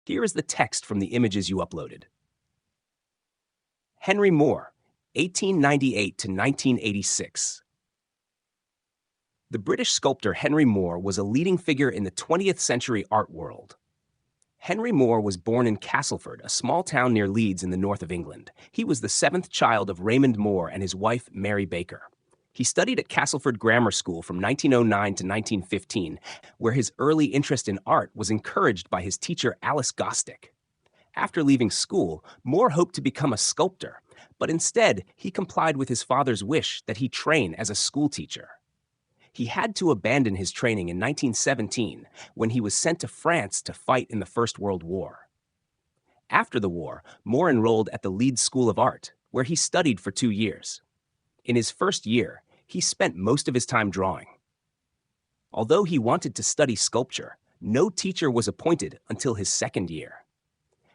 Here is the text from the images you uploaded. Henry Moore, 1898 to 1986. The British sculptor Henry Moore was a leading figure in the 20th century art world. Henry Moore was born in Castleford, a small town near Leeds in the north of England. He was the seventh child of Raymond Moore and his wife, Mary Baker. He studied at Castleford Grammar School from 1909 to 1915, where his early interest in art was encouraged by his teacher Alice Gostick. After leaving school, Moore hoped to become a sculptor, but instead he complied with his father's wish that he train as a schoolteacher. He had to abandon his training in 1917 when he was sent to France to fight in the First World War. After the war, Moore enrolled at the Leeds School of Art, where he studied for 2 years. In his first year, he spent most of his time drawing. Although he wanted to study sculpture, no teacher was appointed until his second year.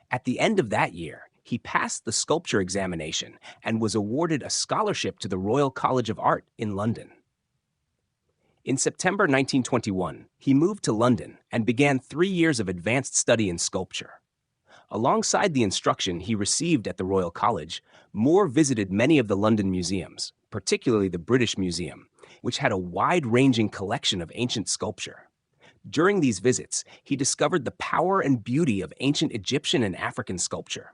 At the end of that year, he passed the sculpture examination and was awarded a scholarship to the Royal College of Art in London. In September 1921, he moved to London and began 3 years of advanced study in sculpture. Alongside the instruction he received at the Royal College, Moore visited many of the London museums, particularly the British Museum, which had a wide-ranging collection of ancient sculpture. During these visits, he discovered the power and beauty of ancient Egyptian and African sculpture.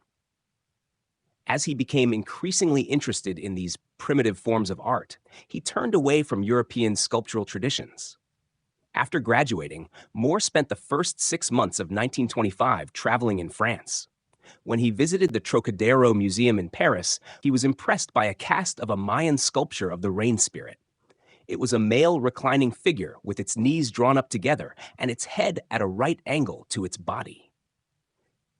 As he became increasingly interested in these primitive forms of art, he turned away from European sculptural traditions. After graduating, Moore spent the first 6 months of 1925 traveling in France. When he visited the Trocadero Museum in Paris, he was impressed by a cast of a Mayan sculpture of the rain spirit. It was a male reclining figure with its knees drawn up together and its head at a right angle to its body.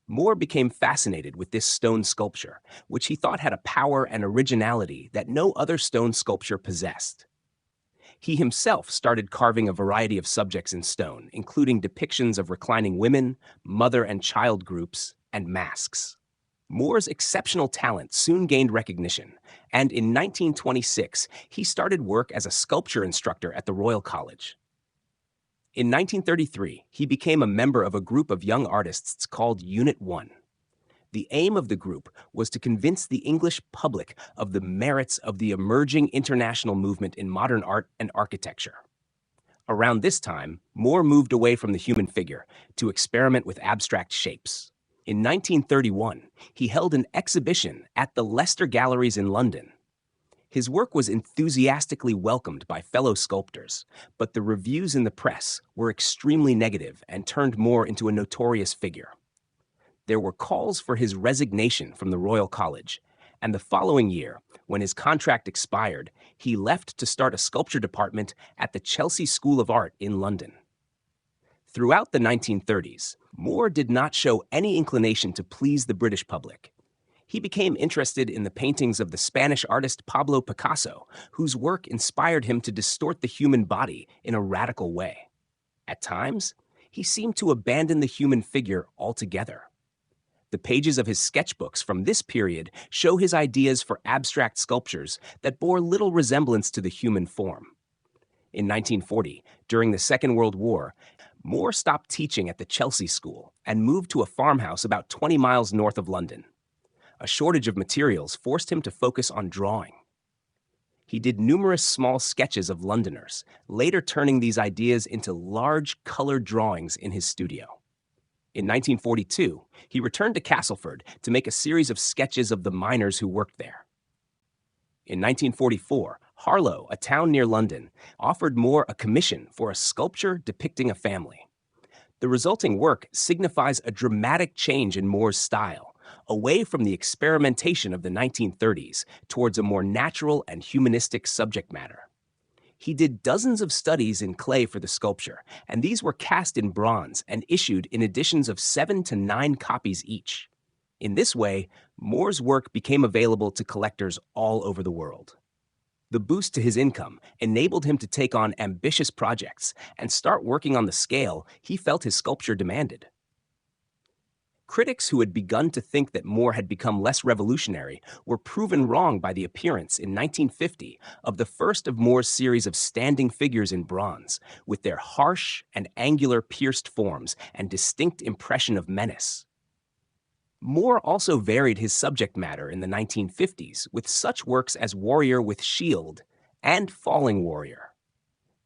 Moore became fascinated with this stone sculpture, which he thought had a power and originality that no other stone sculpture possessed. He himself started carving a variety of subjects in stone, including depictions of reclining women, mother and child groups, and masks. Moore's exceptional talent soon gained recognition, and in 1926, he started work as a sculpture instructor at the Royal College. In 1933, he became a member of a group of young artists called Unit 1. The aim of the group was to convince the English public of the merits of the emerging international movement in modern art and architecture. Around this time, Moore moved away from the human figure to experiment with abstract shapes. In 1931, he held an exhibition at the Leicester Galleries in London. His work was enthusiastically welcomed by fellow sculptors, but the reviews in the press were extremely negative and turned Moore into a notorious figure. There were calls for his resignation from the Royal College, and the following year, when his contract expired, he left to start a sculpture department at the Chelsea School of Art in London. Throughout the 1930s, Moore did not show any inclination to please the British public. He became interested in the paintings of the Spanish artist Pablo Picasso, whose work inspired him to distort the human body in a radical way. At times, he seemed to abandon the human figure altogether. The pages of his sketchbooks from this period show his ideas for abstract sculptures that bore little resemblance to the human form. In 1940, during the Second World War, Moore stopped teaching at the Chelsea School and moved to a farmhouse about 20 miles north of London. A shortage of materials forced him to focus on drawing. He did numerous small sketches of Londoners, later turning these ideas into large colored drawings in his studio. In 1942, he returned to Castleford to make a series of sketches of the miners who worked there. In 1944, Harlow, a town near London, offered Moore a commission for a sculpture depicting a family. The resulting work signifies a dramatic change in Moore's style, away from the experimentation of the 1930s towards a more natural and humanistic subject matter. He did dozens of studies in clay for the sculpture, and these were cast in bronze and issued in editions of 7 to 9 copies each. In this way, Moore's work became available to collectors all over the world. The boost to his income enabled him to take on ambitious projects and start working on the scale he felt his sculpture demanded. Critics who had begun to think that Moore had become less revolutionary were proven wrong by the appearance in 1950 of the first of Moore's series of standing figures in bronze, with their harsh and angular pierced forms and distinct impression of menace. Moore also varied his subject matter in the 1950s with such works as Warrior with Shield and Falling Warrior.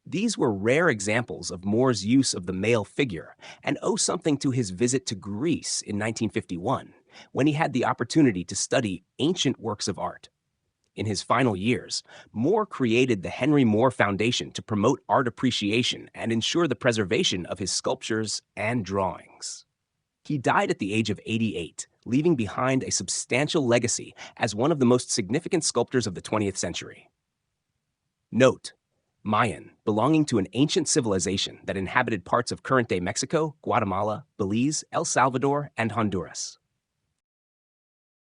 These were rare examples of Moore's use of the male figure and owe something to his visit to Greece in 1951, when he had the opportunity to study ancient works of art. In his final years, Moore created the Henry Moore Foundation to promote art appreciation and ensure the preservation of his sculptures and drawings. He died at the age of 88, leaving behind a substantial legacy as one of the most significant sculptors of the 20th century. Note: Mayan, belonging to an ancient civilization that inhabited parts of current-day Mexico, Guatemala, Belize, El Salvador, and Honduras.